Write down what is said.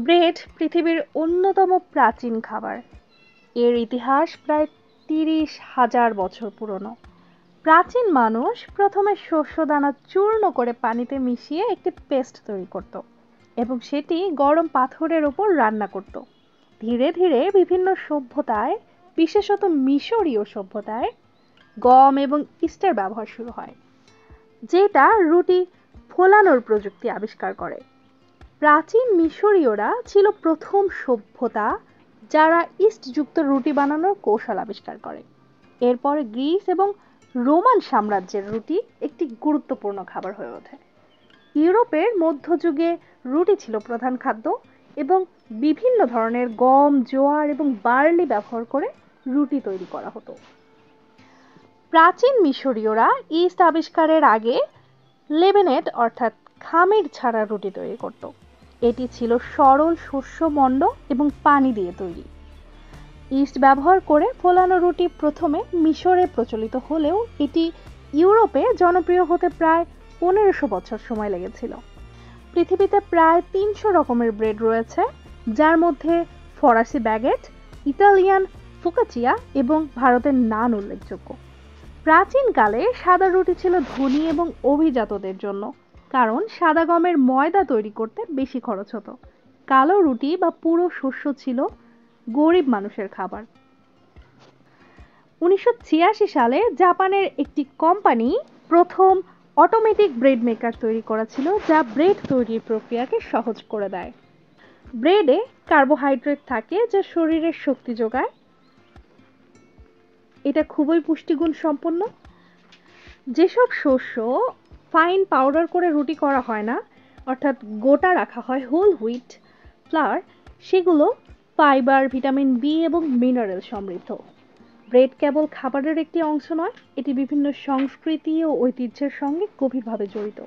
Bread পৃথিবীর অন্যতম প্রাচীন খাবার। এর ইতিহাস প্রায় ৩০,০০০ বছর পুরনো। প্রাচীন মানুষ প্রথমে শস্যদানা চূর্ণ করে পানিতে মিশিয়ে একটি পেস্ট তৈরি করত এবং সেটি গরম পাথরের ওপর রান্না করত। ধীরে ধীরে বিভিন্ন সভ্যতায়, বিশেষত মিশরীয় সভ্যতায় গম এবং ইস্টের ব্যবহার শুরু হয়, যেটা রুটি ফোলানোর প্রযুক্তি আবিষ্কার করে। প্রাচীন মিশরীয়রা ছিল প্রথম সভ্যতা যারা ইস্টযুক্ত রুটি বানানোর কৌশল আবিষ্কার করে। এরপর গ্রিস এবং রোমান সাম্রাজ্যের রুটি একটি গুরুত্বপূর্ণ খাবার হয়ে ওঠে। ইউরোপের মধ্যযুগে রুটি ছিল প্রধান খাদ্য এবং বিভিন্ন ধরনের গম, জোয়ার এবং বার্লি ব্যবহার করে রুটি তৈরি করা হতো। প্রাচীন মিশরীয়রা ইস্ট আবিষ্কারের আগে লেবেনেড অর্থাৎ খামির ছাড়া রুটি তৈরি করত। এটি ছিল সরল শস্যমণ্ড এবং পানি দিয়ে তৈরি। ইস্ট ব্যবহার করে ফোলানো রুটি প্রথমে মিশরে প্রচলিত হলেও এটি ইউরোপে জনপ্রিয় হতে প্রায় ১৫০০ বছর সময় লেগেছিল। পৃথিবীতে প্রায় ৩০০ রকমের ব্রেড রয়েছে, যার মধ্যে ফরাসি ব্যাগেট, ইতালিয়ান ফোকাচিয়া এবং ভারতের নান উল্লেখযোগ্য। প্রাচীনকালে সাদা রুটি ছিল ধনী এবং অভিজাতদের জন্য, কারণ সাদা গমের ময়দা তৈরি করতে বেশি খরচ হতো। কালো রুটি বা পুরো শস্য ছিল গরিব মানুষের খাবার। ১৯৮৬ সালে জাপানের একটি কোম্পানি প্রথম অটোমেটিক ব্রেড মেকার তৈরি করেছিল, যা ব্রেড তৈরির প্রক্রিয়াকে সহজ করে দেয়। ব্রেডে কার্বোহাইড্রেট থাকে যা শরীরের শক্তি যোগায়। এটা খুবই পুষ্টিগুণ সম্পন্ন। যেসব শস্য ফাইন পাউডার করে রুটি করা হয় না, অর্থাৎ গোটা রাখা হয়, হোল হুইট ফ্লাওয়ার, সেগুলো ফাইবার, ভিটামিন বি এবং মিনারেল সমৃদ্ধ। ব্রেড কেবল খাবারের একটি অংশ নয়, এটি বিভিন্ন সংস্কৃতি ও ঐতিহ্যের সঙ্গে গভীরভাবে জড়িত।